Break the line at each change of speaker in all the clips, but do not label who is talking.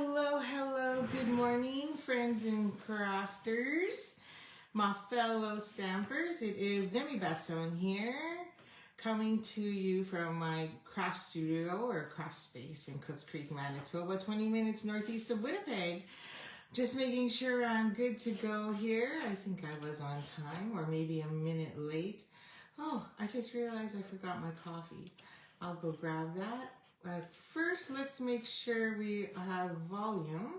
Hello, good morning, friends and crafters, my fellow stampers. It is Demi Batson here, coming to you from my craft studio or craft space in Cooks Creek, Manitoba, 20 minutes northeast of Winnipeg. Just making sure I'm good to go here. I think I was on time or maybe a minute late. Oh, I just realized I forgot my coffee. I'll go grab that. But first, let's make sure we have volume.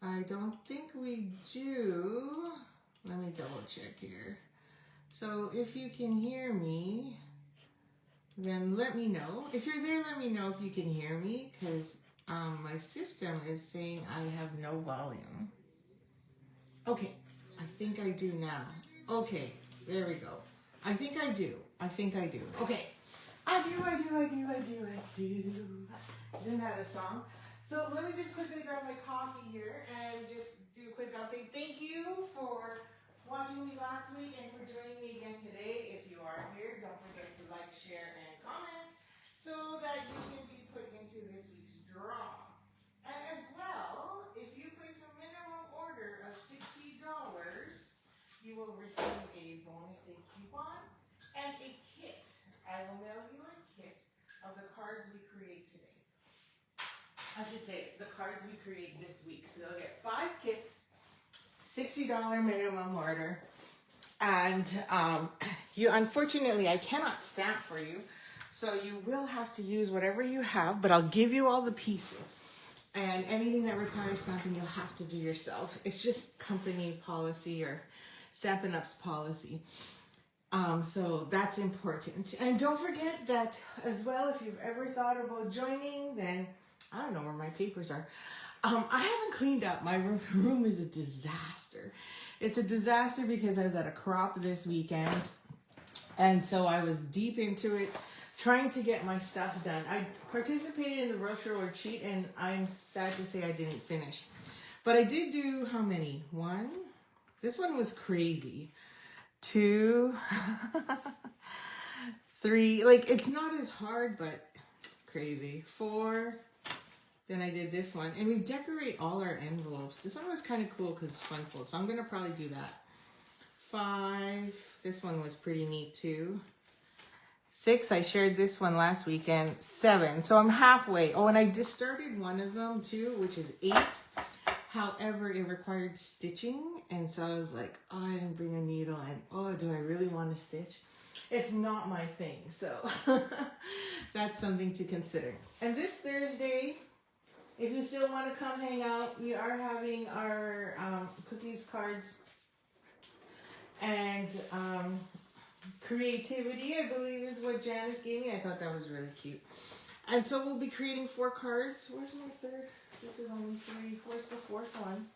I don't think we do. Let me double check here. So if you can hear me, then let me know. If you're there, let me know if you can hear me, because my system is saying I have no volume. Okay, I think I do now. Okay, there we go. I think I do. Okay. I do. Isn't that a song? So let me just quickly grab my coffee here and just do a quick update. Thank you for watching me last week and for joining me again today. If you are here, don't forget to like, share, and comment so that you can be put into this week's draw. And as well, if you place a minimum order of $60, you will receive a bonus day coupon and a kit. I will mail you a kit of the cards we create today. I should say the cards we create this week. So you'll get 5 kits, $60 minimum order. And you, unfortunately, I cannot stamp for you. So you will have to use whatever you have, but I'll give you all the pieces. And anything that requires stamping, you'll have to do yourself. It's just company policy or Stampin' Up's policy. So that's important. And don't forget that as well, if you've ever thought about joining, then I don't know where my papers are. I haven't cleaned up. My room is a disaster. It's a disaster because I was at a crop this weekend. And so I was deep into it, trying to get my stuff done. I participated in the Rush or Cheat, and I'm sad to say I didn't finish. But I did do how many? 1? This one was crazy. 2, 3, like it's not as hard, but crazy. 4, then I did this one, and we decorate all our envelopes. This one was kind of cool because it's fun fold, so I'm gonna probably do that. 5, this one was pretty neat too. 6, I shared this one last weekend. 7, so I'm halfway. Oh, and I just started one of them too, which is 8. However, it required stitching, and so I was like, oh, I didn't bring a needle, and oh, do I really want to stitch? It's not my thing, so that's something to consider. And this Thursday, if you still want to come hang out, we are having our cookies, cards, and creativity, I believe is what Janice gave me. I thought that was really cute. And so we'll be creating 4 cards. Where's my third? This is only 3. Where's the 4th one?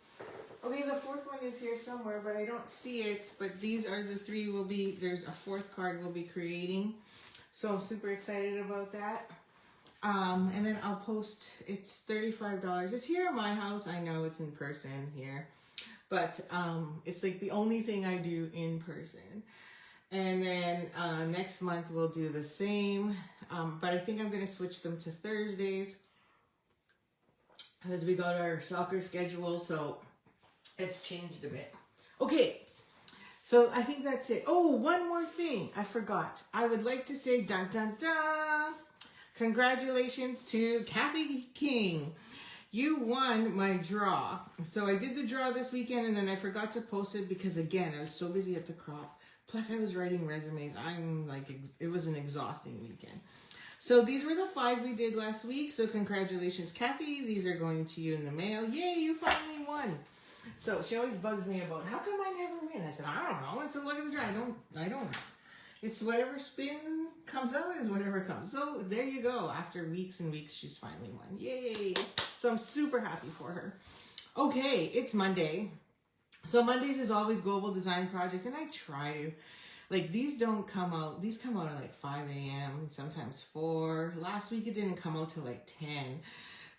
Okay, the 4th one is here somewhere, but I don't see it. But these are the 3 we'll be, there's a 4th card we'll be creating. So I'm super excited about that. And then I'll post, it's $35. It's here at my house. I know it's in person here. But it's like the only thing I do in person. And then next month we'll do the same. But I think I'm going to switch them to Thursdays, because we got our soccer schedule, so it's changed a bit. Okay, so I think that's it. Oh, one more thing I forgot. I would like to say dun dun dun. Congratulations to Kathy King. You won my draw. So I did the draw this weekend, and then I forgot to post it because, again, I was so busy at the crop. Plus, I was writing resumes. I'm like, it was an exhausting weekend. So these were the 5 we did last week. So congratulations, Kathy. These are going to you in the mail. Yay, you finally won. So she always bugs me about, how come I never win? I said, I don't know. It's the luck of the draw. I don't. It's whatever spin comes out is whatever comes. So there you go. After weeks and weeks, she's finally won. Yay. So I'm super happy for her. Okay, it's Monday. So Mondays is always Global Design Project, and I try to. Like, these don't come out, these come out at like 5 a.m., sometimes 4. Last week it didn't come out till like 10.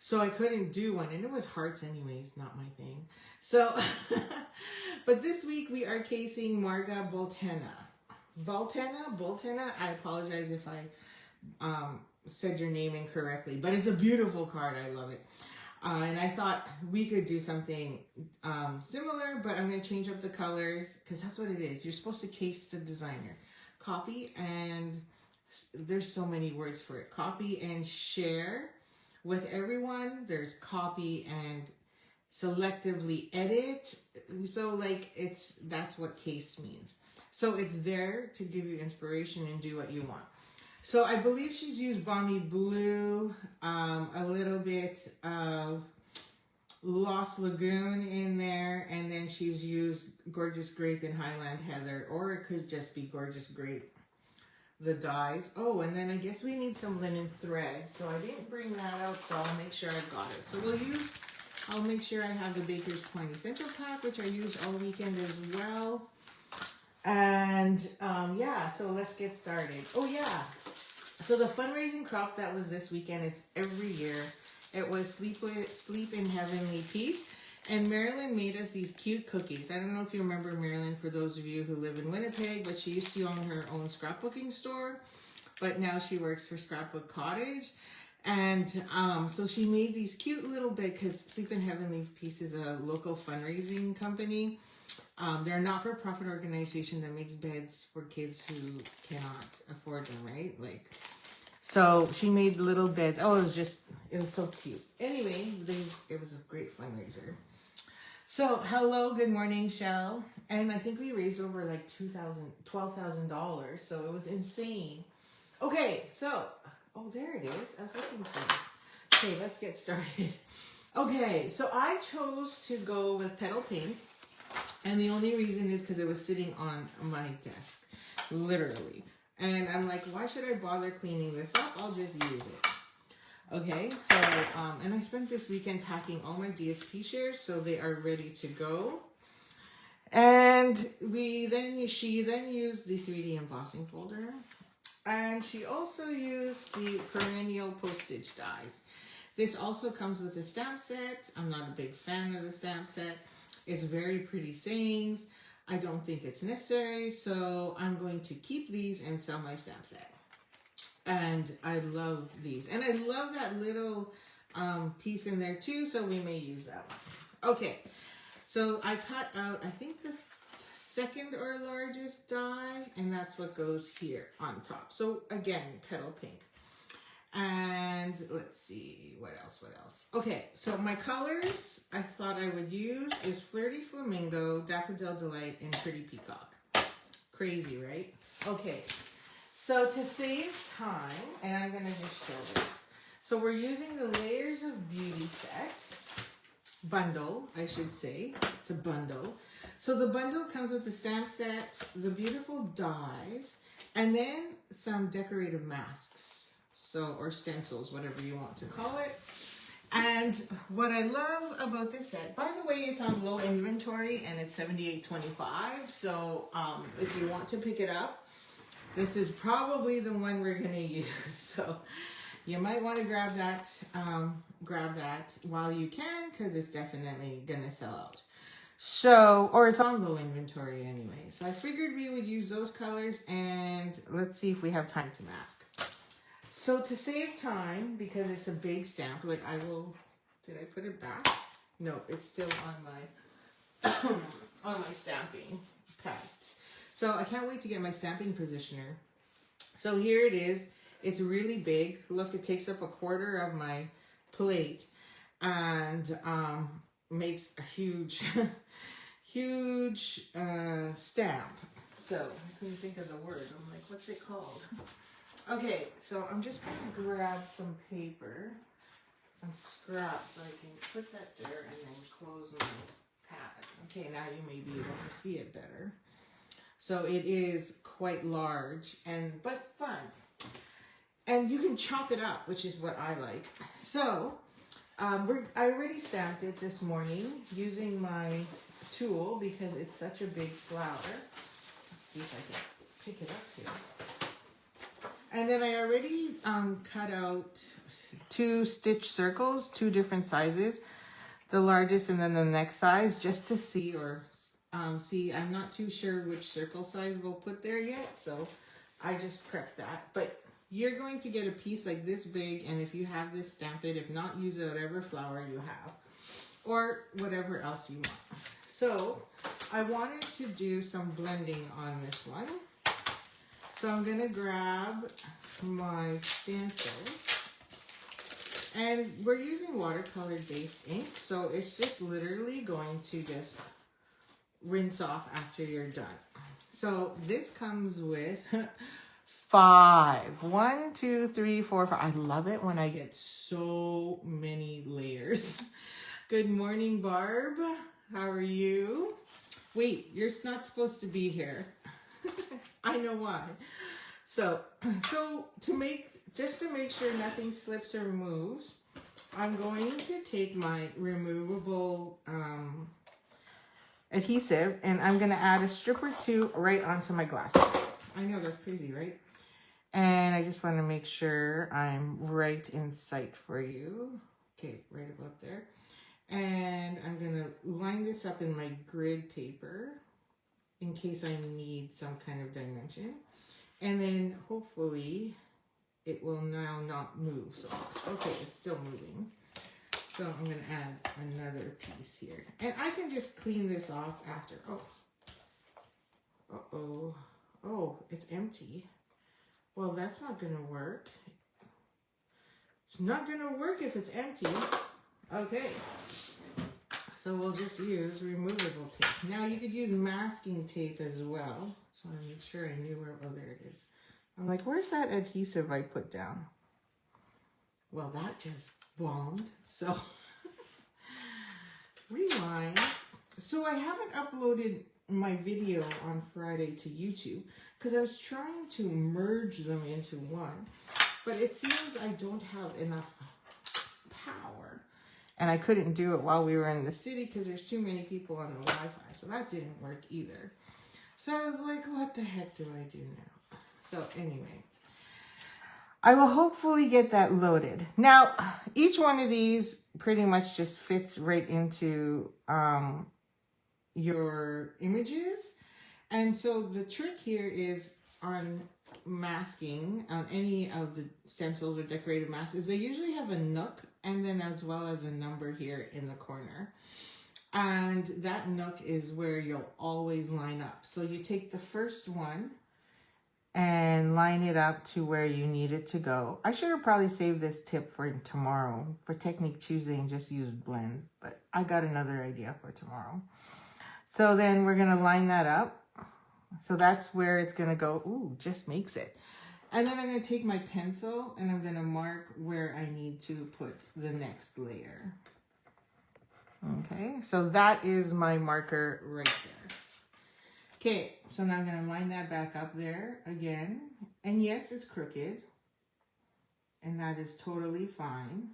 So I couldn't do one, and it was hearts anyways, not my thing. So, but this week we are casing Marga Boltena. Boltena, I apologize if I said your name incorrectly, but it's a beautiful card. I love it. And I thought we could do something similar, but I'm going to change up the colors because that's what it is. You're supposed to case the designer. Copy and there's so many words for it. Copy and share with everyone. There's copy and selectively edit. So like that's what case means. So it's there to give you inspiration and do what you want. So I believe she's used Balmy Blue, a little bit of Lost Lagoon in there, and then she's used Gorgeous Grape and Highland Heather, or it could just be Gorgeous Grape, the dyes. Oh, and then I guess we need some linen thread, so I didn't bring that out, so I'll make sure I got it. So I'll make sure I have the Baker's 20 Essential Pack, which I used all weekend as well. And yeah, so let's get started. Oh yeah, so the fundraising crop that was this weekend, it's every year. It was Sleep in Heavenly Peace. And Marilyn made us these cute cookies. I don't know if you remember Marilyn, for those of you who live in Winnipeg, but she used to own her own scrapbooking store. But now she works for Scrapbook Cottage. And so she made these cute little beds, because Sleep in Heavenly Peace is a local fundraising company. They're a not-for-profit organization that makes beds for kids who cannot afford them, right? Like, so she made little beds. Oh, it was so cute. Anyway, it was a great fundraiser. So, hello, good morning, Shell. And I think we raised over like $12,000. So it was insane. Okay, so, oh, there it is. I was looking for it. Okay, let's get started. Okay, so I chose to go with Petal Pink. And the only reason is because it was sitting on my desk, literally. And I'm like, why should I bother cleaning this up? I'll just use it. Okay, so, and I spent this weekend packing all my DSP shares, so they are ready to go. And she then used the 3D embossing folder. And she also used the perennial postage dies. This also comes with a stamp set. I'm not a big fan of the stamp set. It's very pretty sayings. I don't think it's necessary, so I'm going to keep these and sell my stamp set. And I love these. And I love that little piece in there too, so we may use that one. Okay, so I cut out, I think, the second or largest die, and that's what goes here on top. So again, Petal Pink. And let's see, what else? Okay, so my colors I thought I would use is Flirty Flamingo, Daffodil Delight, and Pretty Peacock. Crazy, right? Okay, so to save time, and I'm going to just show this. So we're using the Layers of Beauty set, bundle, I should say. It's a bundle. So the bundle comes with the stamp set, the beautiful dies, and then some decorative masks. So, or stencils, whatever you want to call it. And what I love about this set, by the way, it's on low inventory and it's $78.25. So if you want to pick it up, this is probably the one we're going to use. So you might want to grab that while you can, because it's definitely going to sell out. So, or it's on low inventory anyway. So I figured we would use those colors, and let's see if we have time to mask. So to save time, because it's a big stamp, like did I put it back? No, it's still on my, on my stamping pad. So I can't wait to get my stamping positioner. So here it is. It's really big. Look, it takes up a quarter of my plate and makes a huge, huge stamp. So I couldn't think of the word. I'm like, what's it called? Okay, so I'm just going to grab some paper, some scrap, so I can put that there and then close my pad. Okay, now you may be able to see it better. So it is quite large, but fun. And you can chop it up, which is what I like. So I already stamped it this morning using my tool because it's such a big flower. Let's see if I can pick it up here. And then I already cut out 2 stitch circles, 2 different sizes, the largest and then the next size, just to see I'm not too sure which circle size we'll put there yet, so I just prepped that. But you're going to get a piece like this big, and if you have this, stamp it. If not, use whatever flower you have or whatever else you want. So I wanted to do some blending on this one. So I'm going to grab my stencils, and we're using watercolor based ink, so it's just literally going to just rinse off after you're done. So this comes with 5. 1, 2, 3, 4, 5. I love it when I get so many layers. Good morning, Barb. How are you? Wait, you're not supposed to be here. I know why. So to make sure nothing slips or moves, I'm going to take my removable adhesive, and I'm going to add a strip or two right onto my glass. I know that's crazy, right? And I just want to make sure I'm right in sight for you. Okay, right about there. And I'm going to line this up in my grid paper in case I need some kind of dimension. And then hopefully it will now not move so much. Okay, it's still moving. So I'm going to add another piece here. And I can just clean this off after. Oh. Uh-oh. Oh, it's empty. Well, that's not going to work. It's not going to work if it's empty. Okay. So we'll just use removable tape. Now you could use masking tape as well. So I want to make sure I knew where, oh, there it is. I'm like, where's that adhesive I put down? Well, that just bombed. So rewind. So I haven't uploaded my video on Friday to YouTube because I was trying to merge them into one, but it seems I don't have enough power, and I couldn't do it while we were in the city because there's too many people on the Wi-Fi, so that didn't work either. So I was like, what the heck do I do now? So anyway, I will hopefully get that loaded. Now, each one of these pretty much just fits right into your images. And so the trick here is on masking on any of the stencils or decorative masks is they usually have a nook and then as well as a number here in the corner. And that nook is where you'll always line up. So you take the first one and line it up to where you need it to go. I should have probably saved this tip for tomorrow for Technique Tuesday and just used blend, but I got another idea for tomorrow. So then we're gonna line that up. So that's where it's gonna go. Ooh, just makes it. And then I'm gonna take my pencil and I'm gonna mark where I need to put the next layer. Okay, so that is my marker right there. Okay, so now I'm gonna line that back up there again. And yes, it's crooked. And that is totally fine.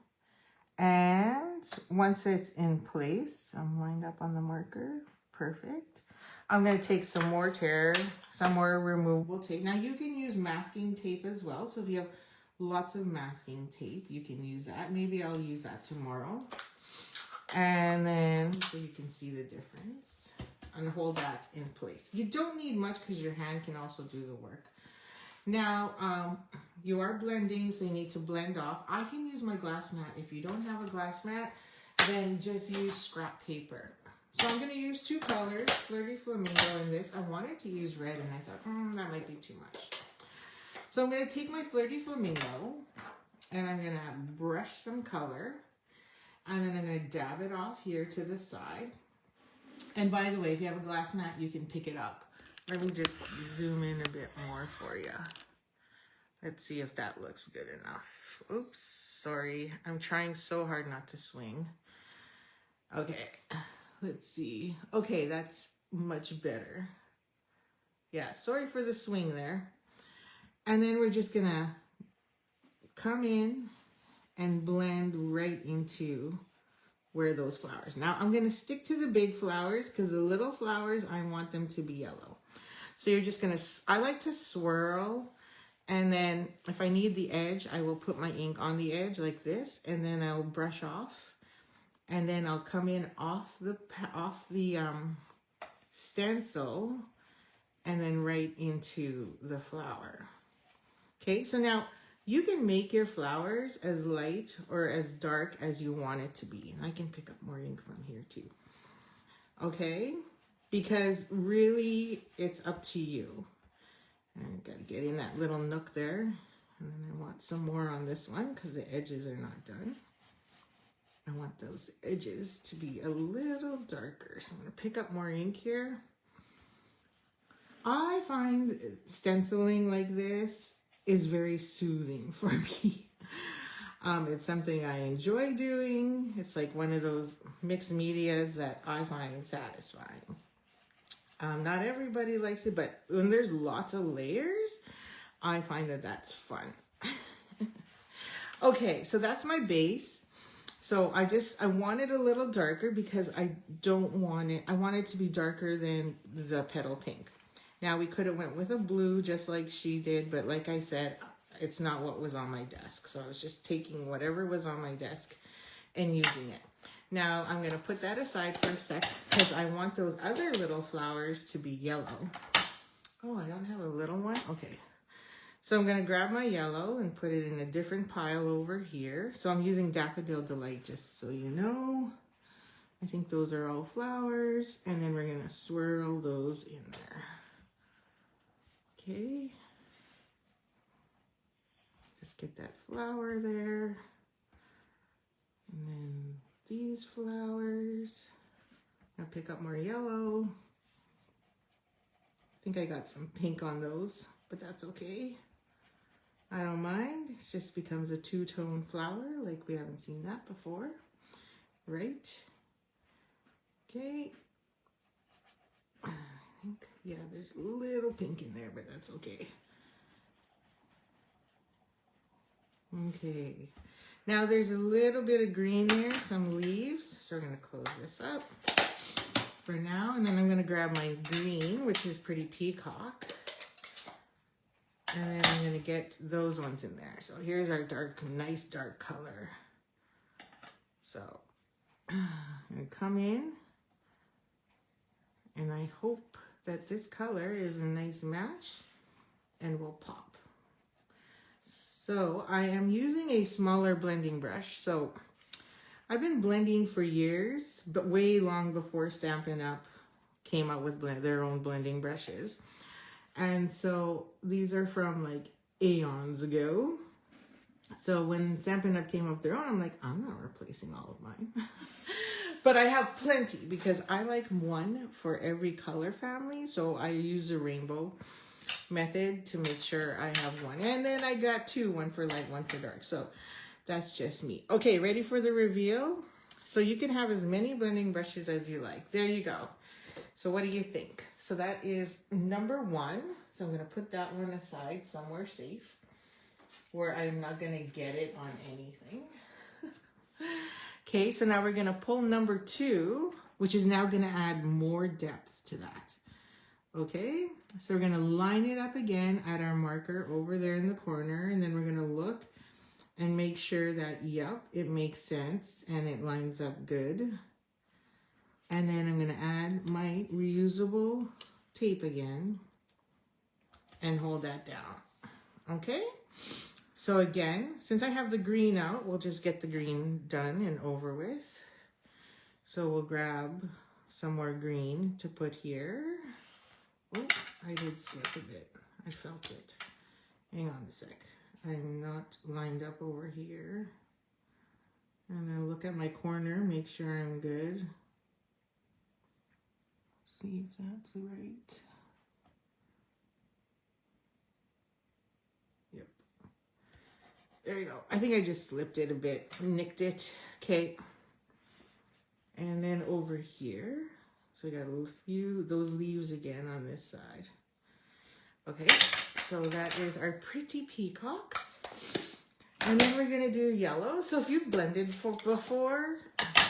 And once it's in place, I'm lined up on the marker. Perfect. I'm going to take some more removable tape. Now you can use masking tape as well. So if you have lots of masking tape, you can use that. Maybe I'll use that tomorrow. And then so you can see the difference and hold that in place. You don't need much because your hand can also do the work. Now, you are blending, so you need to blend off. I can use my glass mat. If you don't have a glass mat, then just use scrap paper. So I'm going to use 2 colors, Flirty Flamingo in this. I wanted to use red, and I thought, that might be too much. So I'm going to take my Flirty Flamingo, and I'm going to brush some color, and then I'm going to dab it off here to the side. And by the way, if you have a glass mat, you can pick it up. Let me just zoom in a bit more for you. Let's see if that looks good enough. Oops, sorry. I'm trying so hard not to swing. Okay. Let's see. Okay, that's much better. Yeah, sorry for the swing there. And then we're just gonna come in and blend right into where those flowers. Now I'm gonna stick to the big flowers because the little flowers, I want them to be yellow. So you're just gonna, I like to swirl, and then if I need the edge, I will put my ink on the edge like this, and then I'll brush off. And then I'll come in off the stencil and then right into the flower. Okay, so now You can make your flowers as light or as dark as you want it to be. And I can pick up more ink from here too. Okay? Because really, it's up to you. And gotta get in that little nook there. And then I want some more on this one because the edges are not done. I want those edges to be a little darker. So I'm gonna pick up more ink here. I find stenciling like this is very soothing for me. It's something I enjoy doing. It's like one of those mixed medias that I find satisfying. Not everybody likes it, but when there's lots of layers, I find that that's fun. Okay, so that's my base. So I want it a little darker because I don't want it, I want it to be darker than the petal pink. Now we could have went with a blue just like she did, but like I said, it's not what was on my desk. So I was just taking whatever was on my desk and using it. Now I'm gonna put that aside for a sec because I want those other little flowers to be yellow. Oh, I don't have a little one? Okay. So I'm gonna grab my yellow and put it in a different pile over here. So I'm using Daffodil Delight, just so you know. I think those are all flowers, and then we're gonna swirl those in there. Okay. Just get that flower there. And then these flowers. I'll pick up more yellow. I think I got some pink on those, but that's okay. I don't mind. It just becomes a two-tone flower, like we haven't seen that before. Right? Okay. I think, yeah, there's a little pink in there, but that's okay. Okay. Now there's a little bit of green there, some leaves. So we're going to close this up for now. And then I'm going to grab my green, which is Pretty Peacock. And then I'm going to get those ones in there. So here's our dark, nice dark color. So I'm going to come in. And I hope that this color is a nice match and will pop. So I am using a smaller blending brush. So I've been blending for years, but way long before Stampin' Up! Came out with their own blending brushes. And so these are from like aeons ago. So when Stampin' Up! Came up with their own, I'm like, I'm not replacing all of mine. But I have plenty because I like one for every color family. So I use the rainbow method to make sure I have one. And then I got two, one for light, one for dark. So that's just me. Okay, ready for the reveal? So you can have as many blending brushes as you like. There you go. So what do you think? So that is number one. So I'm going to put that one aside somewhere safe where I'm not going to get it on anything. Okay, so now we're going to pull number two, which is now going to add more depth to that. Okay, so we're going to line it up again at our marker over there in the corner, and then we're going to look and make sure that, yep, it makes sense and it lines up good. And then I'm going to add my reusable tape again and hold that down. Okay? So again, since I have the green out, we'll just get the green done and over with. So we'll grab some more green to put here. Oh, I did slip a bit. I felt it. Hang on a sec. I'm not lined up over here. And then look at my corner, make sure I'm good. See if that's right. Yep. There you go. I think I just slipped it a bit, nicked it. Okay. And then over here, so we got a few, those leaves again on this side. Okay, so that is our Pretty Peacock. And then we're gonna do yellow. So if you've blended before,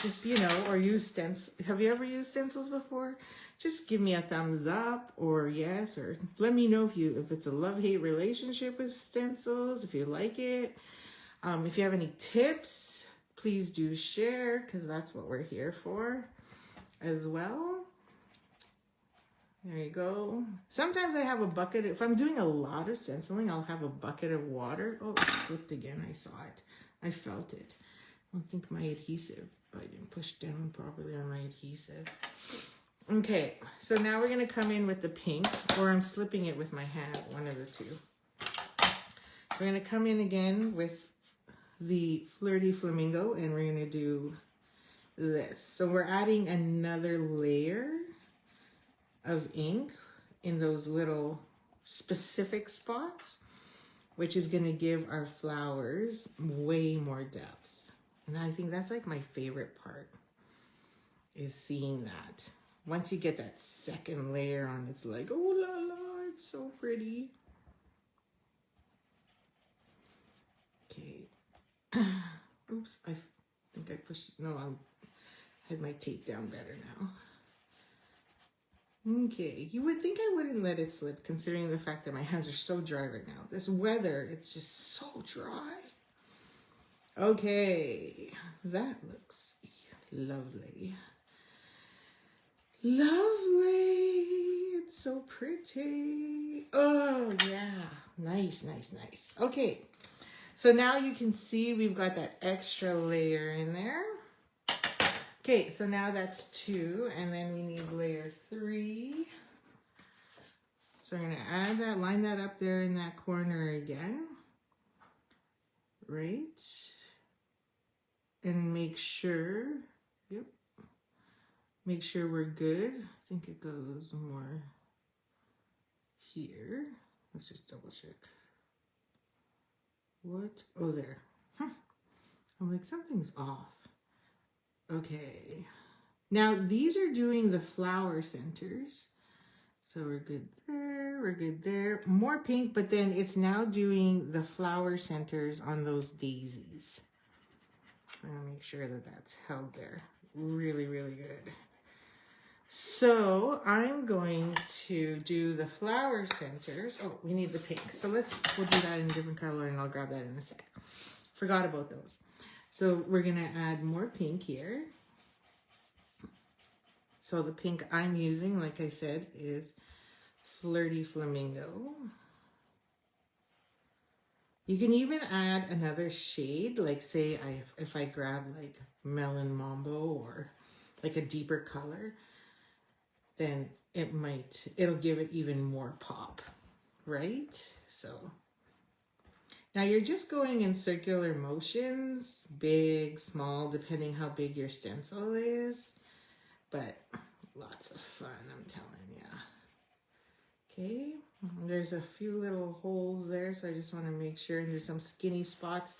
just, you know, or use stencils. Have you ever used stencils before? Just give me a thumbs up or yes, or let me know if it's a love-hate relationship with stencils, if you like it. If you have any tips, please do share, because that's what we're here for as well. There you go. Sometimes I have a bucket. If I'm doing a lot of stenciling, I'll have a bucket of water. Oh, it slipped again. I saw it. I felt it. I don't think my adhesive, I didn't push down properly on my adhesive. Okay, so now we're going to come in with the pink, or I'm slipping it with my hand, one of the two. We're going to come in again with the Flirty Flamingo, and we're going to do this. So we're adding another layer of ink in those little specific spots, which is going to give our flowers way more depth. And I think that's like my favorite part, is seeing that. Once you get that second layer on, it's like, oh la la, it's so pretty. Okay. Oops, I think I pushed, no, I had my tape down better now. Okay, you would think I wouldn't let it slip, considering the fact that my hands are so dry right now. This weather, it's just so dry. Okay, that looks lovely. Lovely, it's so pretty. Oh yeah, nice, nice, nice. Okay, so now you can see we've got that extra layer in there. Okay, so now that's 2, and then we need layer 3. So I'm gonna add that, line that up there in that corner again. Right. And make sure, yep, make sure we're good. I think it goes more here. Let's just double check. What? Oh, there. Huh. I'm like, something's off. Okay. Now, these are doing the flower centers. So we're good there, we're good there. More pink, but then it's now doing the flower centers on those daisies. I'm gonna make sure that that's held there. Really, really good. So I'm going to do the flower centers. Oh, we need the pink. So we'll do that in a different color, and I'll grab that in a sec. Forgot about those. So we're gonna add more pink here. So the pink I'm using, like I said, is Flirty Flamingo. You can even add another shade, like say if I grab like Melon Mambo or like a deeper color, then it'll give it even more pop, right? So now you're just going in circular motions, big, small, depending how big your stencil is, but lots of fun, I'm telling you. Okay, there's a few little holes there, so I just want to make sure, and there's some skinny spots,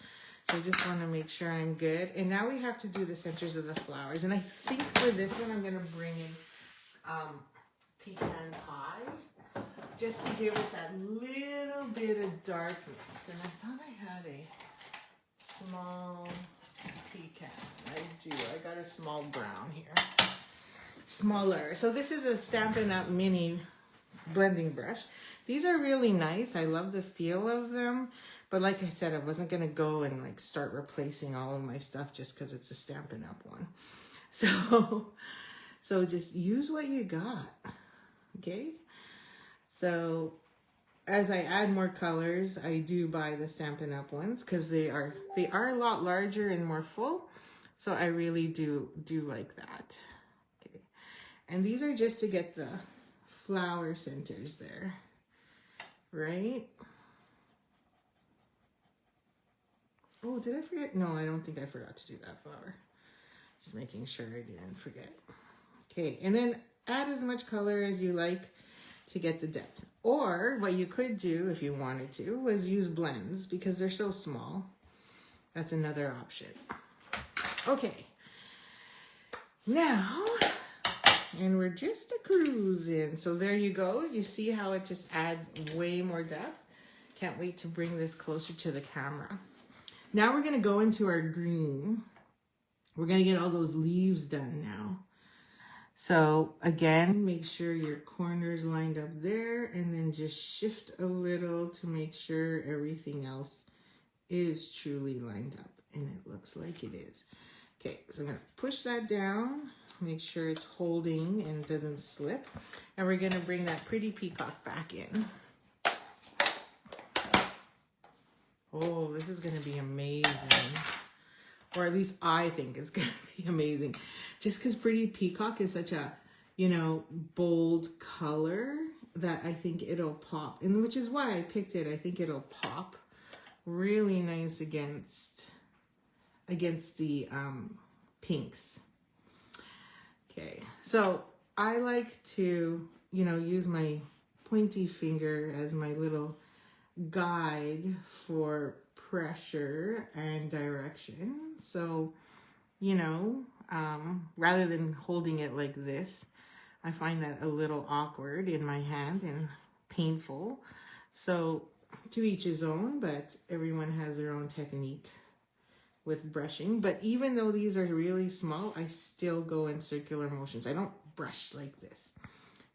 so I just want to make sure I'm good. And now we have to do the centers of the flowers, and I think for this one I'm going to bring in pecan pie, just to give it that little bit of darkness. And I thought I had a small pecan. I do. I got a small brown here. Smaller. So this is a Stampin' Up! Mini blending brush. These are really nice. I love the feel of them. But like I said, I wasn't going to go and like start replacing all of my stuff just because it's a Stampin' Up! One. So just use what you got. Okay? So as I add more colors, I do buy the Stampin' Up! Ones because they are a lot larger and more full. So I really do like that. Okay. And these are just to get the flower centers there, right? Oh, did I forget? No, I don't think I forgot to do that flower. Just making sure I didn't forget. Okay, and then add as much color as you like to get the depth. Or what you could do if you wanted to was use blends because they're so small. That's another option. Okay, now, and we're just a cruising. So there you go. You see how it just adds way more depth. Can't wait to bring this closer to the camera. Now we're going to go into our green. We're going to get all those leaves done now. So again, make sure your corners lined up there and then just shift a little to make sure everything else is truly lined up, and it looks like it is. Okay, so I'm going to push that down make sure it's holding and doesn't slip. And we're gonna bring that pretty peacock back in. Oh, this is gonna be amazing. Or at least I think it's gonna be amazing. Just because pretty peacock is such a, you know, bold color that I think it'll pop. And which is why I picked it. I think it'll pop really nice against the pinks. Okay, so I like to, you know, use my pointy finger as my little guide for pressure and direction. So, you know, rather than holding it like this, I find that a little awkward in my hand and painful. So to each his own, but everyone has their own technique with brushing. But even though these are really small, I still go in circular motions. I don't brush like this.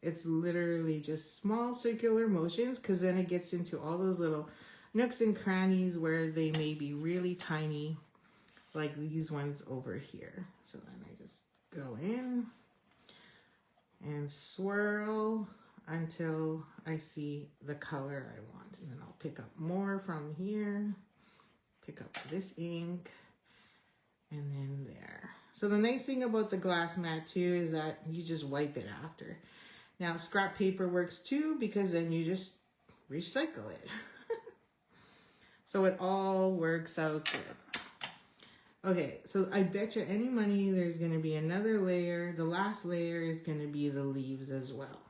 It's literally just small circular motions, because then it gets into all those little nooks and crannies where they may be really tiny, like these ones over here. So then I just go in and swirl until I see the color I want. And then I'll pick up more from here, pick up this ink, and then there. So the nice thing about the glass mat too is that you just wipe it after. Now scrap paper works too, because then you just recycle it. So it all works out good. Okay, so I bet you any money there's gonna be another layer. The last layer is gonna be the leaves as well.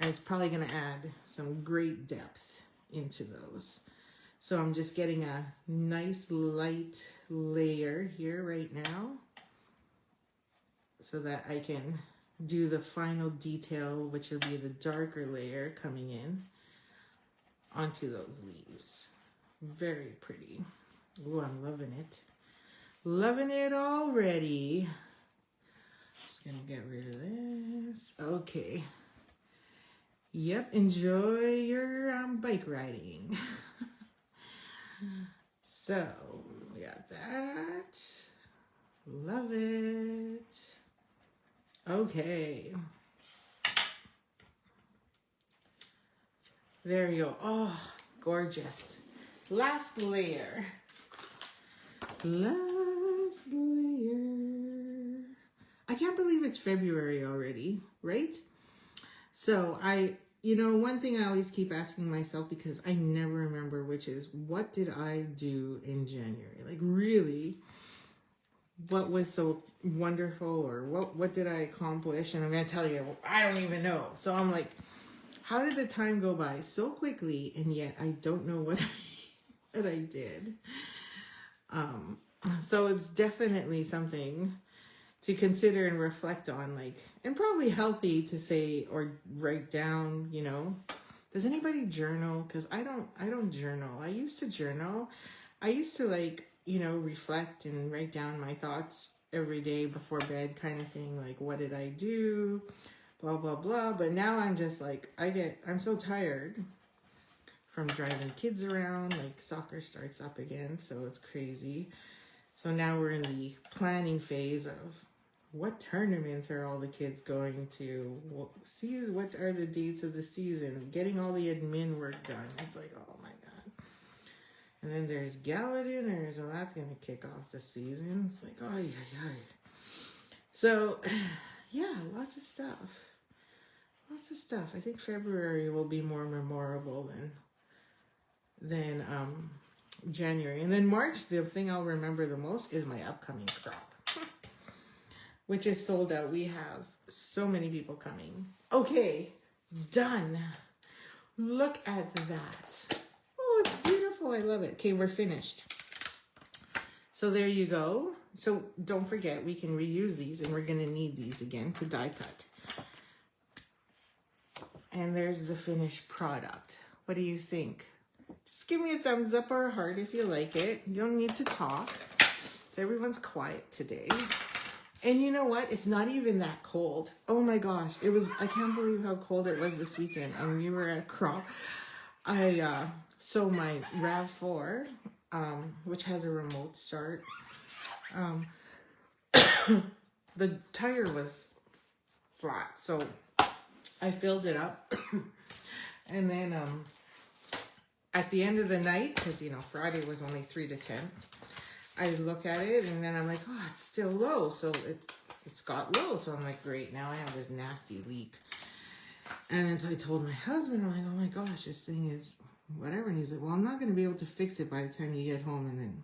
And it's probably gonna add some great depth into those. So I'm just getting a nice light layer here right now so that I can do the final detail, which will be the darker layer coming in onto those leaves. Very pretty. Ooh, I'm loving it. Loving it already. Just gonna get rid of this. Okay. Yep, enjoy your bike riding. So, we got that. Love it. Okay. There you go. Oh, gorgeous. Last layer. Last layer. I can't believe it's February already, right? So you know, one thing I always keep asking myself, because I never remember, which is, what did I do in January? Like, really, what was so wonderful, or what did I accomplish? And I'm going to tell you, I don't even know. So I'm like, how did the time go by so quickly, and yet I don't know what I did. So it's definitely something to consider and reflect on, like, and probably healthy to say or write down, you know. Does anybody journal? Because I don't journal. I used to journal. I used to, like, you know, reflect and write down my thoughts every day before bed kind of thing. Like, what did I do? Blah, blah, blah. But now I'm just like, I'm so tired from driving kids around. Like, soccer starts up again, so it's crazy. So now we're in the planning phase of what tournaments are all the kids going to? What are the dates of the season? Getting all the admin work done. It's like, oh my God. And then there's gala dinners, and that's going to kick off the season. It's like, oh, yeah. So, yeah, lots of stuff. Lots of stuff. I think February will be more memorable than January. And then March, the thing I'll remember the most is my upcoming crop, which is sold out. We have so many people coming. Okay, done. Look at that. Oh, it's beautiful. I love it. Okay, we're finished. So there you go. So don't forget, we can reuse these, and we're going to need these again to die cut. And there's the finished product. What do you think? Just give me a thumbs up or a heart if you like it. You don't need to talk. So everyone's quiet today. And you know what? It's not even that cold. Oh my gosh. I can't believe how cold it was this weekend. And we were at crop. So my RAV4, which has a remote start, the tire was flat, so I filled it up. And then at the end of the night, because you know Friday was only 3 to 10, I look at it and then I'm like, oh, it's still low. So it's got low. So I'm like, great, now I have this nasty leak. And then so I told my husband, I'm like, oh my gosh, this thing is whatever. And he's like, well, I'm not going to be able to fix it by the time you get home and then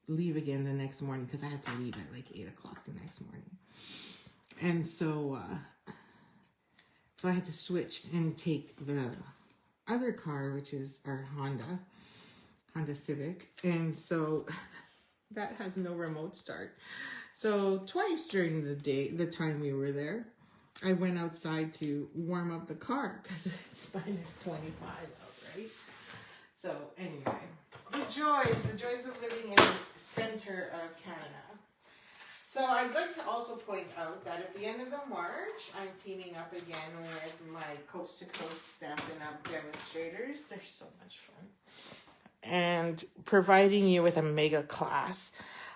leave again the next morning, because I had to leave at like 8 o'clock the next morning. And so I had to switch and take the other car, which is our Honda Civic. And so that has no remote start. So twice during the day, the time we were there, I went outside to warm up the car because it's minus 25 out, right? So anyway, the joys of living in the center of Canada. So I'd like to also point out that at the end of the March, I'm teaming up again with my Coast to Coast Stampin' Up demonstrators. They're so much fun. And providing you with a mega class.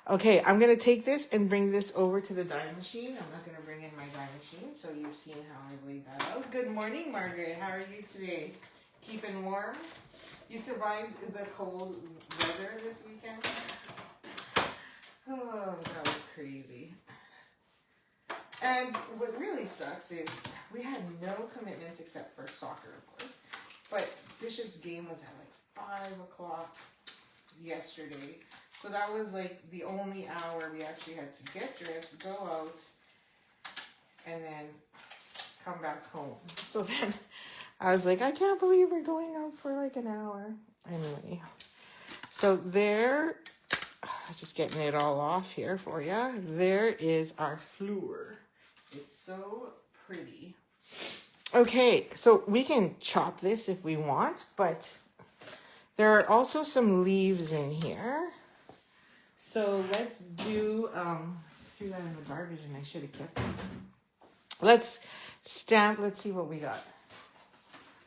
Okay, I'm going to take this and bring this over to the dye machine. I'm not going to bring in my dye machine, so you've seen how I laid that out. Good morning, Margaret. How are you today? Keeping warm? You survived the cold weather this weekend? Oh, that was crazy. And what really sucks is we had no commitments except for soccer, of course. But Bishop's game was at like 5 o'clock yesterday. So that was like the only hour we actually had to get dressed, go out, and then come back home. So then I was like, I can't believe we're going out for like an hour. Anyway, so there, I was just getting it all off here for you. There is our fleur. It's so pretty. Okay, so we can chop this if we want, but there are also some leaves in here. So let's do, threw that in the garbage and I should have kept it. Let's stamp, let's see what we got.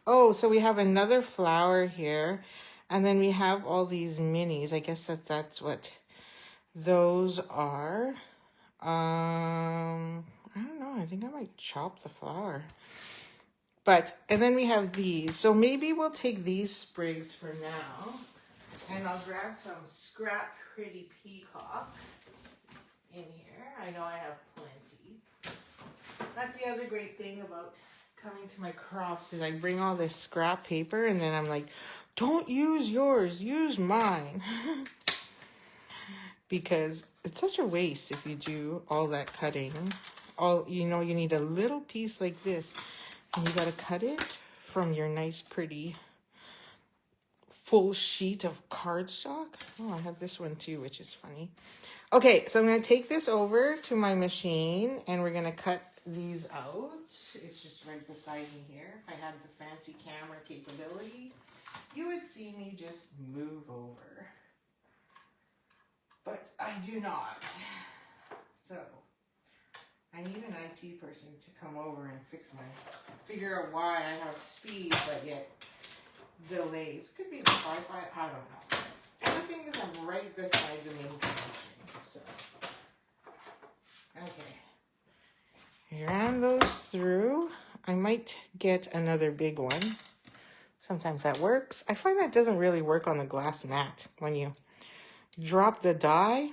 Oh, so we have another flower here. And then we have all these minis. I guess that's what those are. I don't know. I think I might chop the flower. But, and then we have these. So maybe we'll take these sprigs for now. And I'll grab some Scrap Pretty Peacock in here. I know I have plenty. That's the other great thing about coming to my crops is I bring all this scrap paper and then I'm like, don't use yours, use mine. Because it's such a waste if you do all that cutting. You need a little piece like this and you got to cut it from your nice pretty full sheet of cardstock. Oh, I have this one too, which is funny. Okay, so I'm going to take this over to my machine and we're going to cut these out. It's just right beside me here. If I had the fancy camera capability, you would see me just move over. But I do not. So I need an IT person to come over and figure out why I have speed, but yet delays. Could be the Wi-Fi, I don't know. And the thing is I'm right beside the main connection. So, okay. I ran those through. I might get another big one. Sometimes that works. I find that doesn't really work on the glass mat when you drop the die.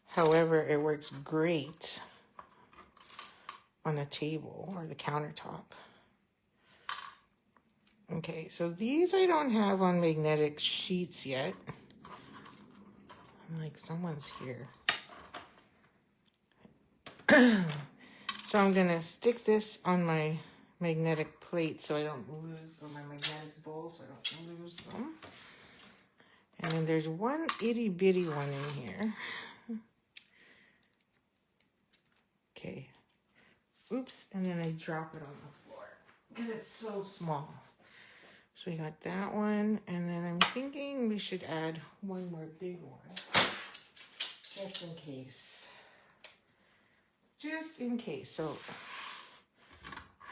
However, it works great on the table or the countertop. Okay, so these I don't have on magnetic sheets yet. I'm like, someone's here. So I'm gonna stick this on my magnetic plate so I don't lose, or my magnetic bowl so I don't lose them. And then there's one itty bitty one in here. Okay. Oops, and then I drop it on the floor because it's so small. So we got that one, and then I'm thinking we should add one more big one, just in case. Just in case. So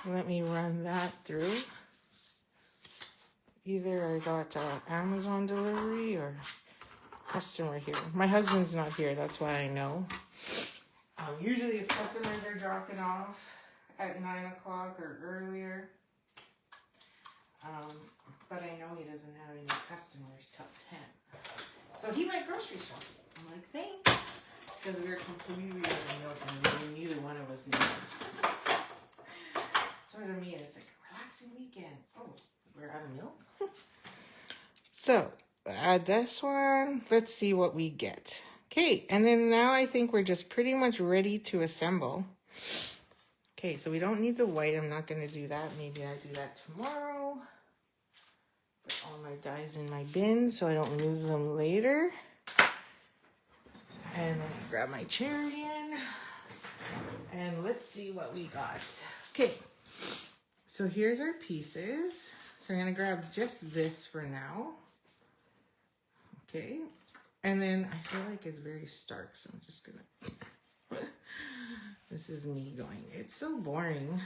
let me run that through. Either I got Amazon delivery or customer here. My husband's not here, that's why I know. Usually guys are dropping off at 9 o'clock or earlier. But I know he doesn't have any customers till 10. So he went grocery shopping. I'm like, thanks. Because we were completely out of milk and neither one of us knew. So to me, it's like a relaxing weekend. Oh, we're out of milk? So, add this one. Let's see what we get. Okay, and then now I think we're just pretty much ready to assemble. Okay, so we don't need the white. I'm not going to do that. Maybe I'll do that tomorrow. Put all my dies in my bin so I don't lose them later. And then I grab my cherry in. And let's see what we got. Okay, so here's our pieces. So I'm going to grab just this for now. Okay, and then I feel like it's very stark, so I'm just going to... This is me going, it's so boring.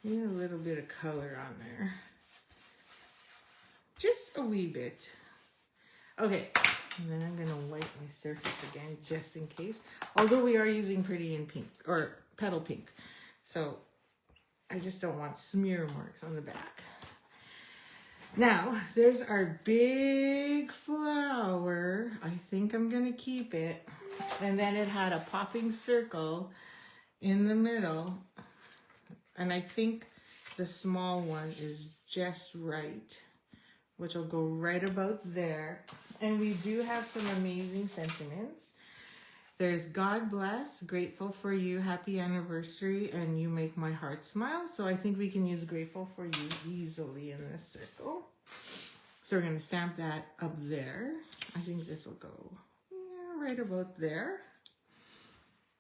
Need a little bit of color on there. Just a wee bit. Okay, and then I'm going to wipe my surface again just in case. Although we are using Pretty in Pink, or Petal Pink. So I just don't want smear marks on the back. Now, there's our big flower. I think I'm going to keep it. And then it had a popping circle in the middle. And I think the small one is just right, which will go right about there. And we do have some amazing sentiments. There's God bless, grateful for you, happy anniversary, and you make my heart smile. So I think we can use grateful for you easily in this circle. So we're going to stamp that up there. I think this will go right about there.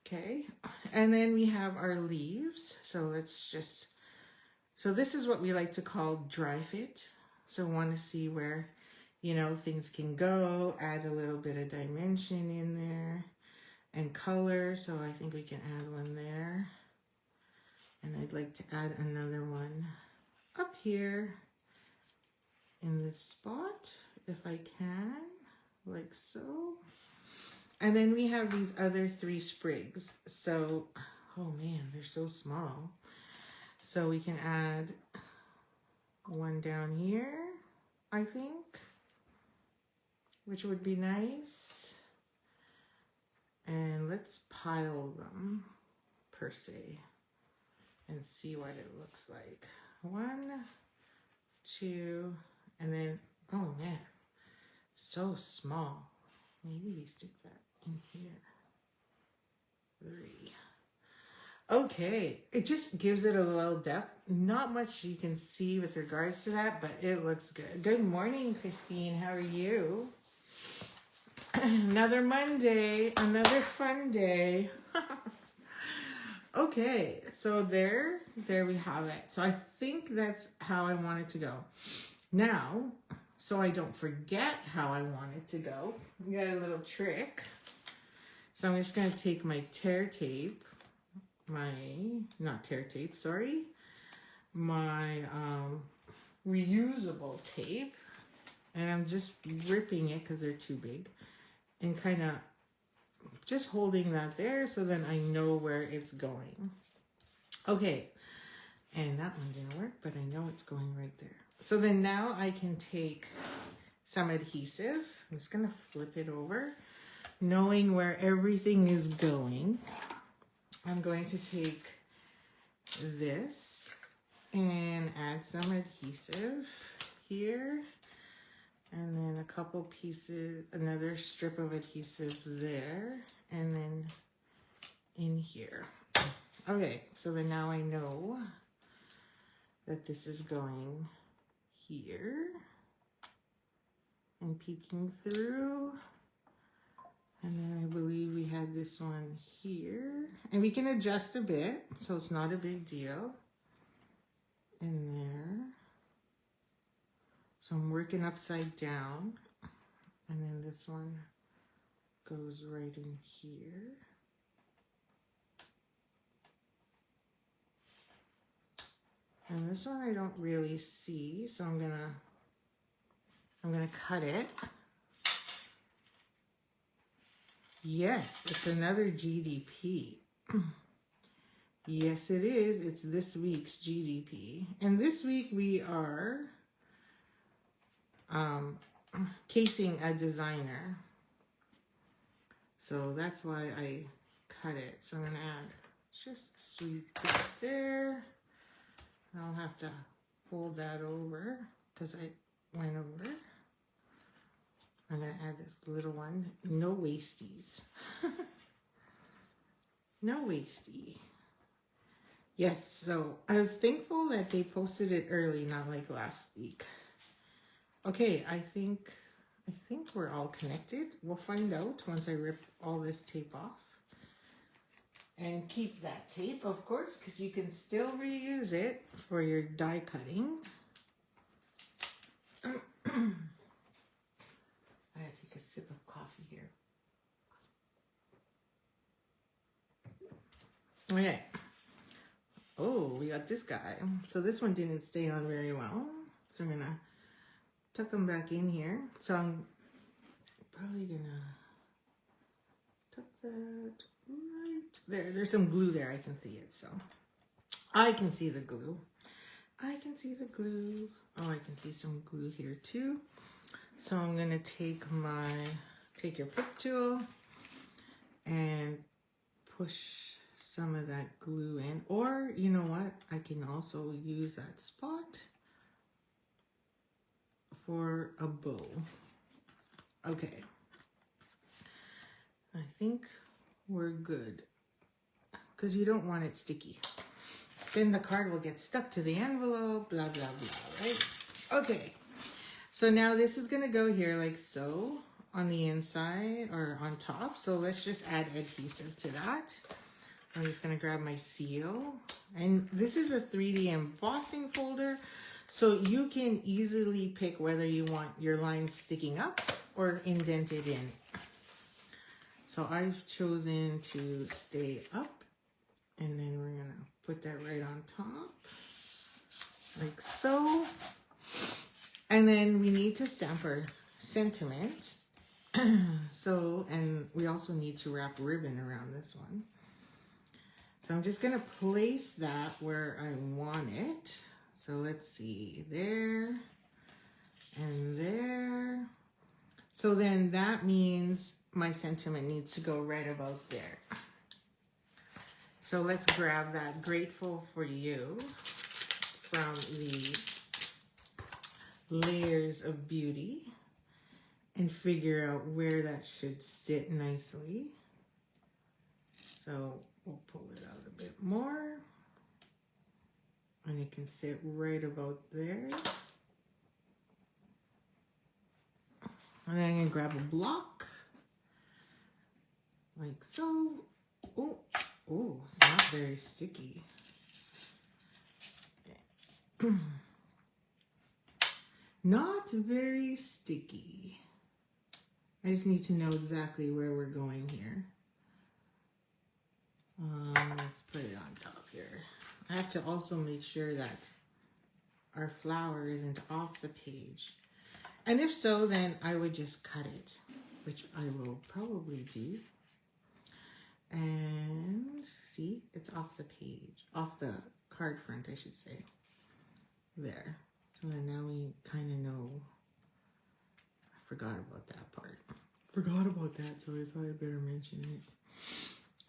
Okay. And then we have our leaves. So let's just, so this is what we like to call dry fit. So want to see where, you know, things can go, add a little bit of dimension in there. And color, so I think we can add one there. And I'd like to add another one up here in this spot, if I can, like so. And then we have these other 3 sprigs. So, oh man, they're so small. So we can add one down here, I think, which would be nice. And let's pile them, per se, and see what it looks like. 1, 2, and then, oh man, so small. Maybe we stick that in here. 3. Okay, it just gives it a little depth. Not much you can see with regards to that, but it looks good. Good morning, Christine. How are you? Another Monday, another fun day. Okay, so there we have it. So I think that's how I want it to go. Now, so I don't forget how I want it to go, we got a little trick. So I'm just going to take my tear tape, not tear tape, sorry, my reusable tape, and I'm just ripping it because they're too big. And kind of just holding that there so then I know where it's going. Okay, and that one didn't work, but I know it's going right there. So then now I can take some adhesive. I'm just going to flip it over, knowing where everything is going. I'm going to take this and add some adhesive here. And then a couple pieces, another strip of adhesive there, and then in here. Okay, so then now I know that this is going here and peeking through. And then I believe we had this one here. And we can adjust a bit, so it's not a big deal. In there. So I'm working upside down, and then this one goes right in here. And this one I don't really see, so I'm gonna cut it. Yes, it's another GDP. Yes, it is. It's this week's GDP. And this week we are casing a designer. So that's why I cut it. So I'm going to add just sweep it there. I'll have to fold that over because I went over. I'm going to add this little one. No wasties. No wasty. Yes, so I was thankful that they posted it early, not like last week. Okay, I think we're all connected. We'll find out once I rip all this tape off. And keep that tape, of course, because you can still reuse it for your die cutting. I gotta take a sip of coffee here. Okay. Oh, we got this guy. So this one didn't stay on very well. So I'm gonna tuck them back in here. So I'm probably gonna tuck that right there. There's some glue there. I can see it. So I can see the glue. I can see the glue. Oh, I can see some glue here too. So I'm gonna take your pick tool and push some of that glue in, or you know what, I can also use that spot for a bow. Okay, I think we're good because you don't want it sticky, then the card will get stuck to the envelope, blah blah blah, right? Okay, so now this is gonna go here like so on the inside or on top. So let's just add adhesive to that. I'm just going to grab my seal, and this is a 3D embossing folder, so you can easily pick whether you want your lines sticking up or indented in. So I've chosen to stay up, and then we're going to put that right on top, like so. And then we need to stamp our sentiment. So, and we also need to wrap ribbon around this one. So I'm just going to place that where I want it. So let's see, there and there. So then that means my sentiment needs to go right about there. So let's grab that Grateful for You from the Layers of Beauty and figure out where that should sit nicely. So we'll pull it out a bit more, and it can sit right about there. And then I'm gonna grab a block, like so. Oh, it's not very sticky. Not very sticky. I just need to know exactly where we're going here. Let's put it on top here. I have to also make sure that our flower isn't off the page. And if so, then I would just cut it, which I will probably do. And see, it's off the page, off the card front, I should say. There. So then now we kind of know. I forgot about that part. Forgot about that, so I thought I'd better mention it.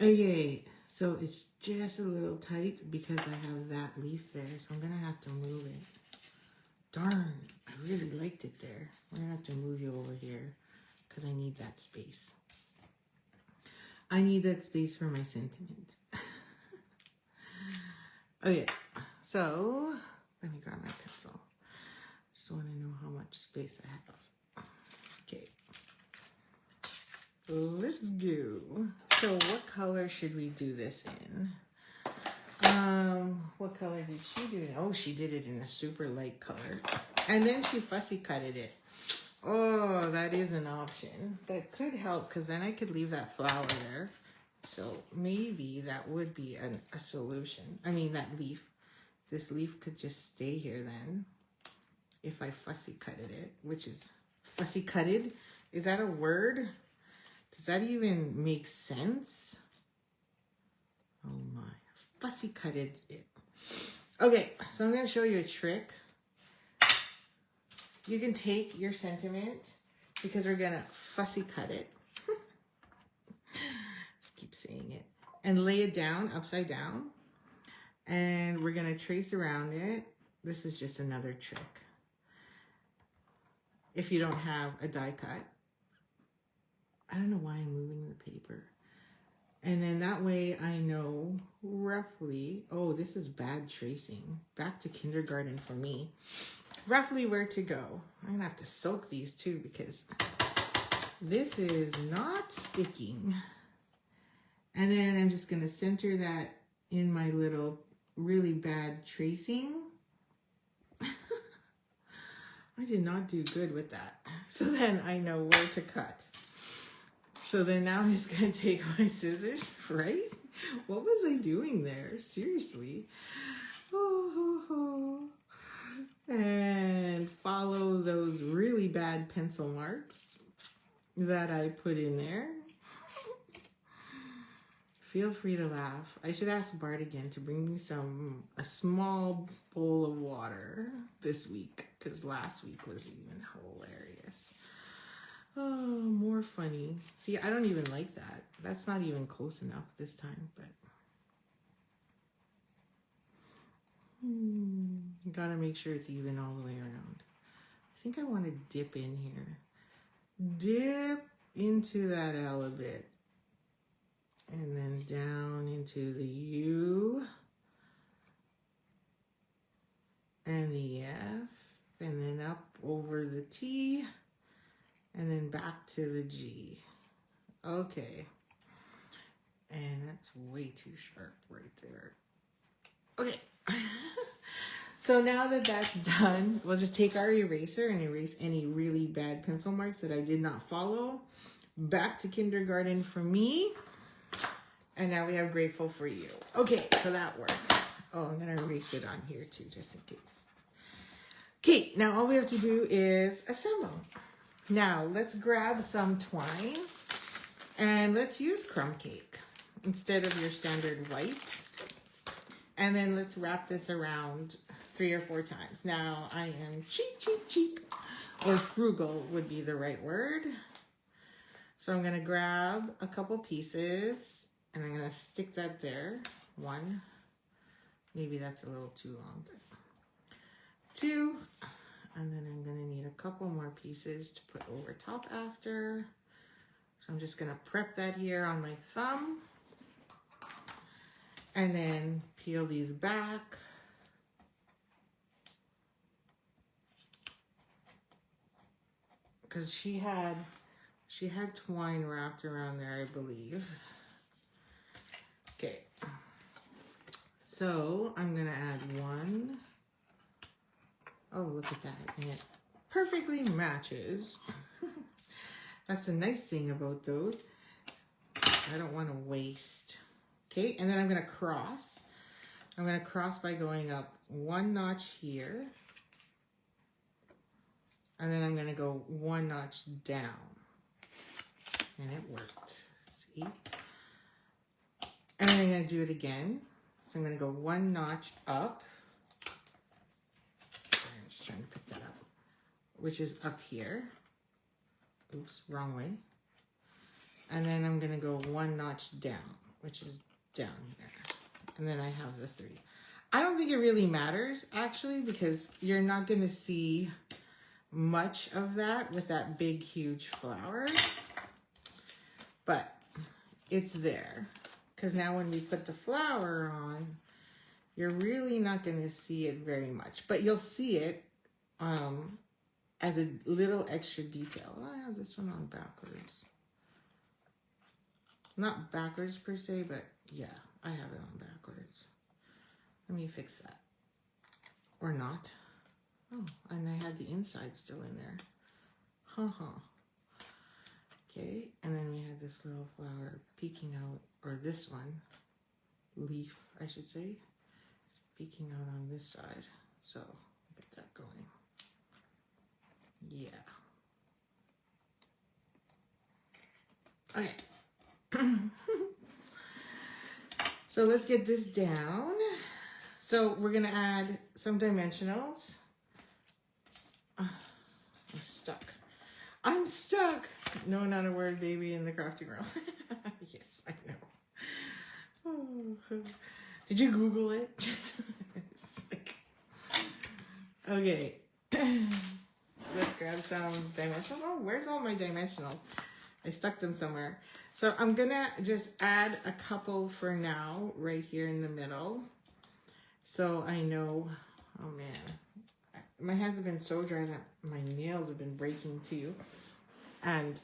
Okay, so it's just a little tight because I have that leaf there, so I'm gonna have to move it. Darn, I really liked it there. I'm gonna have to move you over here because I need that space. I need that space for my sentiment. Okay, so let me grab my pencil. Just want to know how much space I have. Okay. Let's go. So what color should we do this in? What color did she do it? Oh, she did it in a super light color. And then she fussy cutted it. Oh, that is an option. That could help because then I could leave that flower there. So maybe that would be a solution. I mean, that leaf. This leaf could just stay here then. If I fussy cutted it, which is fussy cutted. Is that a word? Does that even make sense? fussy cutted it. Okay, so I'm going to show you a trick. You can take your sentiment, because we're going to fussy cut it. Just keep saying it. And lay it down, upside down. And we're going to trace around it. This is just another trick. If you don't have a die cut. I don't know why I'm moving the paper. And then that way I know roughly, oh, this is bad tracing. Back to kindergarten for me. Roughly where to go. I'm gonna have to soak these too because this is not sticking. And then I'm just gonna center that in my little really bad tracing. I did not do good with that. So then I know where to cut. So then now I'm just gonna take my scissors, right? What was I doing there? Seriously. And follow those really bad pencil marks that I put in there. Feel free to laugh. I should ask Bart again to bring me a small bowl of water this week, because last week was even hilarious. Oh, more funny. See, I don't even like that. That's not even close enough this time, but gotta make sure it's even all the way around. I think I want to dip in here. Dip into that L a bit. And then down into the U. And the F. And then up over the T. And then back to the G. Okay. And that's way too sharp right there. Okay. So now that that's done, we'll just take our eraser and erase any really bad pencil marks that I did not follow. Back to kindergarten for me. And now we have grateful for you. Okay, so that works. Oh, I'm going to erase it on here too, just in case. Okay, now all we have to do is assemble. Now, let's grab some twine. And let's use crumb cake instead of your standard white. And then let's wrap this around 3 or 4 times. Now, I am cheap. Or frugal would be the right word. So I'm going to grab a couple pieces. And I'm going to stick that there. 1. Maybe that's a little too long. But 2. And then I'm going to need a couple more pieces to put over top after. So I'm just going to prep that here on my thumb. And then peel these back. Because she had twine wrapped around there, I believe. Okay. So I'm going to add 1. Oh, look at that. And it perfectly matches. That's the nice thing about those. I don't want to waste. Okay, and then I'm going to cross. I'm going to cross by going up 1 notch here. And then I'm going to go 1 notch down. And it worked. See? And then I'm going to do it again. So I'm going to go 1 notch up. Sorry, I'm just trying to pick that up. Which is up here. Oops, wrong way. And then I'm going to go 1 notch down, which is down here. And then I have the 3. I don't think it really matters, actually, because you're not going to see much of that with that big, huge flower. But it's there. Because now when we put the flower on, you're really not going to see it very much. But you'll see it as a little extra detail. I have this one on backwards. Not backwards per se, but yeah, I have it on backwards. Let me fix that. Or not. Oh, and I had the inside still in there. Okay, and then we have this little flower peeking out, or this one, leaf, I should say, peeking out on this side. So, get that going. Yeah. Okay. So let's get this down. So we're gonna add some dimensionals. I'm stuck. I'm stuck. No, not a word, baby, in the crafting world. Yes, I know. Oh. Did you Google it? It's like... Okay. Let's grab some dimensionals. Oh, where's all my dimensionals? I stuck them somewhere. So I'm gonna just add a couple for now, right here in the middle. So I know, oh man, my hands have been so dry that my nails have been breaking too. And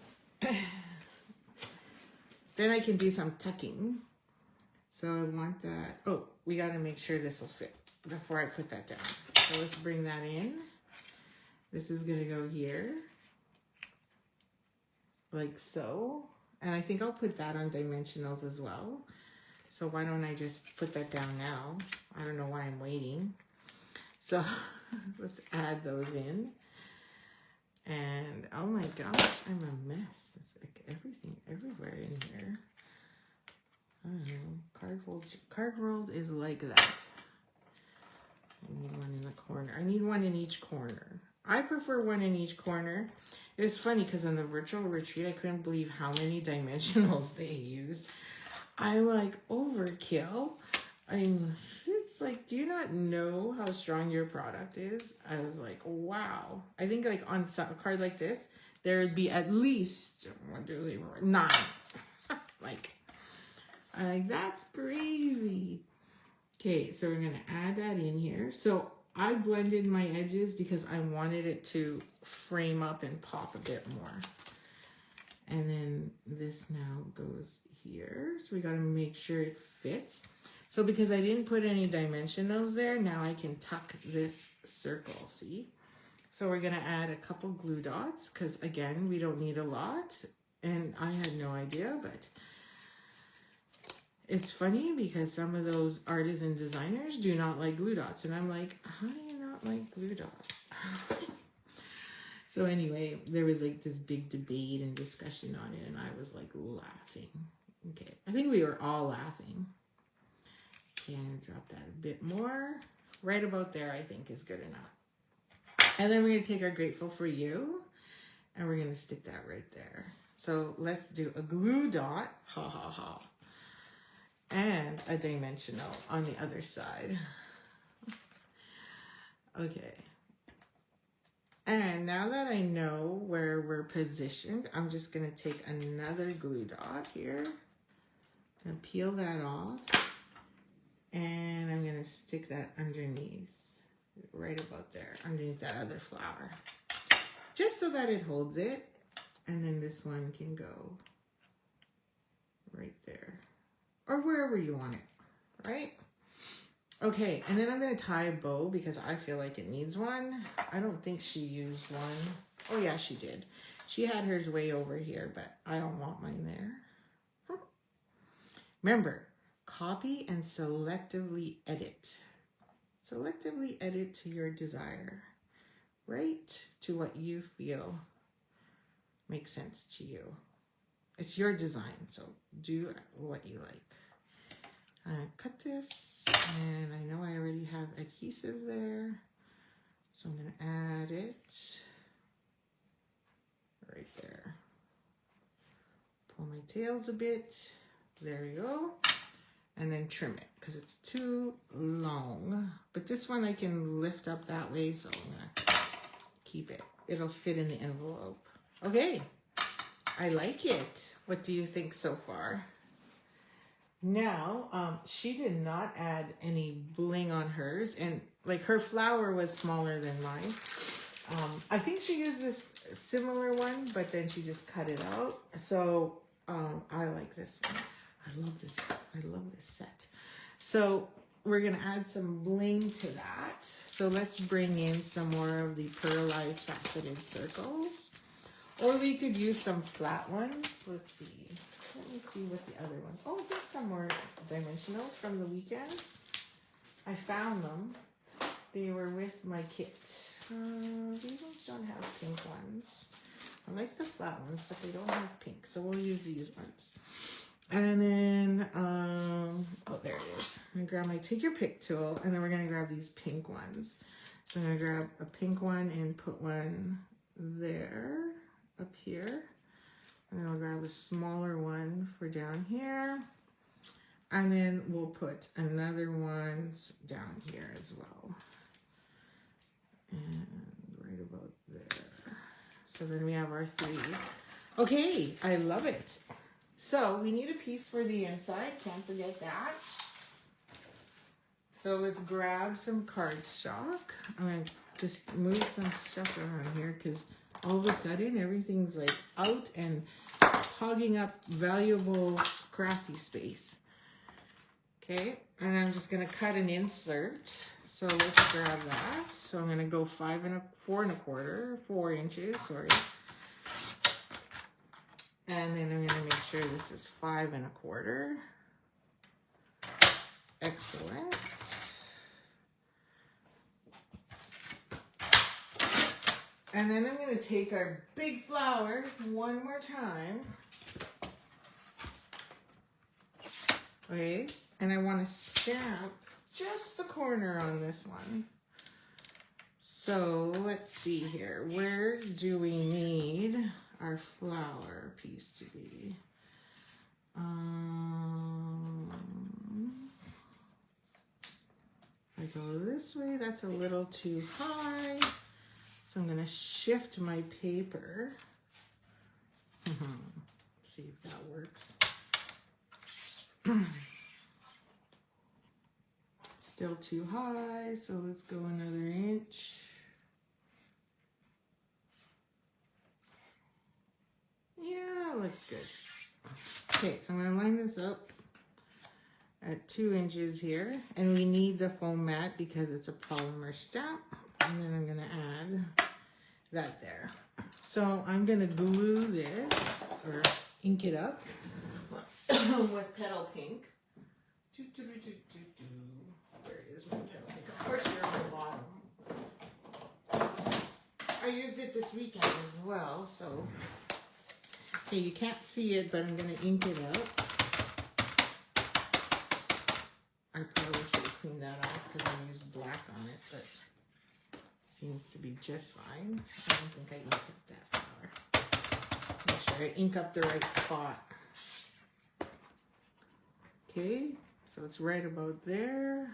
then I can do some tucking. So I want that, oh, we gotta make sure this will fit before I put that down. So let's bring that in. This is gonna go here, like so. And I think I'll put that on dimensionals as well. So why don't I just put that down now? I don't know why I'm waiting. So let's add those in. And oh my gosh, I'm a mess. It's like everything everywhere in here. I don't know. Cardboard is like that. I need one in the corner. I need one in each corner. I prefer one in each corner. It's funny because on the virtual retreat, I couldn't believe how many dimensionals they used. I'm like, overkill. It's like, do you not know how strong your product is? I was like, wow. I think like on a card like this, there would be at least 1, 2, 3, 4, 9. Like, I'm like, that's crazy. Okay, so we're gonna add that in here. So I blended my edges because I wanted it to frame up and pop a bit more. And then this now goes here. So we gotta make sure it fits. So because I didn't put any dimensionals there, now I can tuck this circle, see? So we're gonna add a couple glue dots because again, we don't need a lot. And I had no idea, but it's funny because some of those artisan designers do not like glue dots. And I'm like, how do you not like glue dots? So anyway, there was like this big debate and discussion on it. And I was like laughing. Okay, I think we were all laughing. Okay, I'm gonna drop that a bit more. Right about there, I think is good enough. And then we're gonna take our Grateful for You and we're gonna stick that right there. So let's do a glue dot, ha ha ha. And a dimensional on the other side. Okay. And now that I know where we're positioned, I'm just gonna take another glue dot here. I'm gonna peel that off. And I'm gonna stick that underneath, right about there, underneath that other flower. Just so that it holds it. And then this one can go right there. Or wherever you want it, right? Okay, and then I'm gonna tie a bow because I feel like it needs one. I don't think she used one. Oh yeah, she did. She had hers way over here, but I don't want mine there. Remember, copy and selectively edit. Selectively edit to your desire, right? To what you feel makes sense to you. It's your design, so do what you like. Cut this, and I know I already have adhesive there, so I'm gonna add it right there. Pull my tails a bit, there you go, and then trim it, because it's too long. But this one I can lift up that way, so I'm gonna keep it. It'll fit in the envelope. Okay, I like it. What do you think so far? Now, she did not add any bling on hers, and like her flower was smaller than mine. I think she used this similar one, but then she just cut it out. So I like this one. I love this. I love this set. So we're gonna add some bling to that. So let's bring in some more of the pearlized faceted circles, or we could use some flat ones. Let's see. Let me see what the other ones. Oh, there's some more dimensionals from the weekend. I found them. They were with my kit. These ones don't have pink ones. I like the flat ones, but they don't have pink, so we'll use these ones. And then, oh, there it grab my take your pick tool, and then we're gonna grab these pink ones. So I'm gonna grab a pink one and put one there, up here. And then I'll grab a smaller one for down here. And then we'll put another one down here as well. And right about there. So then we have our 3. Okay, I love it. So we need a piece for the inside, can't forget that. So let's grab some cardstock. I'm gonna just move some stuff around here because all of a sudden everything's like out and hogging up valuable crafty space. Okay, and I'm just gonna cut an insert. So let's grab that. So I'm gonna go 4 inches, sorry. And then I'm gonna make sure this is 5 1/4. Excellent. And then I'm gonna take our big flower one more time. Okay, and I wanna stamp just the corner on this one. So let's see here. Where do we need our flower piece to be? I go this way, that's a little too high. So I'm gonna shift my paper. See if that works. Still too high, so let's go another inch. Yeah, looks good. Okay, so I'm gonna line this up at 2 inches here, and we need the foam mat because it's a polymer stamp. And then I'm gonna add that there. So I'm gonna glue this, or ink it up with petal pink. Where is my petal pink? Of course you're on the bottom. I used it this weekend as well, so. Okay, you can't see it, but I'm gonna ink it up. I probably should have cleaned that off because I used black on it, but seems to be just fine. I don't think I inked up that flower. Make sure I ink up the right spot. Okay, so it's right about there.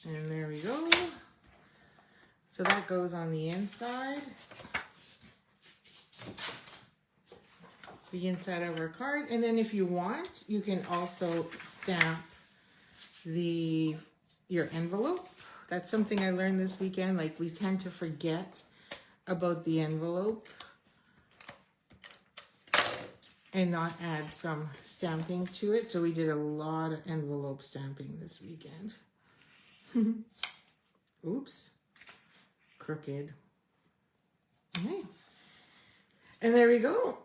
And there we go. So that goes on the inside. The inside of our card. And then if you want, you can also stamp your envelope. That's something I learned this weekend. Like, we tend to forget about the envelope and not add some stamping to it. So we did a lot of envelope stamping this weekend. Oops. Crooked. Okay. And there we go.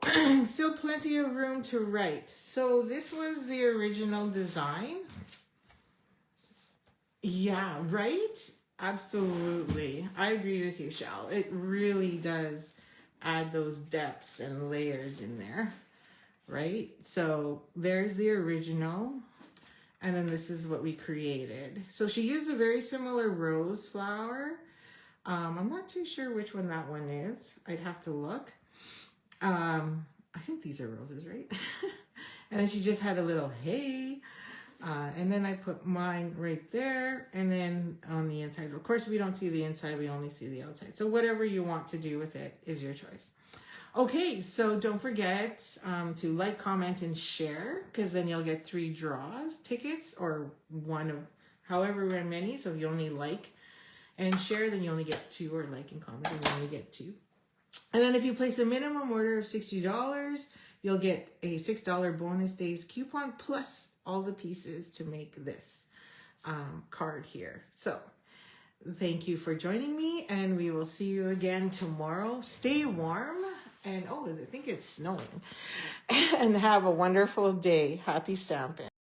Still plenty of room to write. So this was the original design. Yeah, right? Absolutely. I agree with you, Shal. It really does add those depths and layers in there, right? So there's the original. And then this is what we created. So she used a very similar rose flower. I'm not too sure which one that one is. I'd have to look. I think these are roses, right? And then she just had a little hay. And then I put mine right there. And then on the inside, of course, we don't see the inside. We only see the outside. So whatever you want to do with it is your choice. Okay, so don't forget to like, comment, and share, because then you'll get 3 draws tickets, or one of however many. So if you only like and share, then you only get 2, or like and comment, and you only get 2. And then if you place a minimum order of $60, you'll get a $6 bonus days coupon plus all the pieces to make this card here. So thank you for joining me, and we will see you again tomorrow. Stay warm, and I think it's snowing. And have a wonderful day. Happy stamping.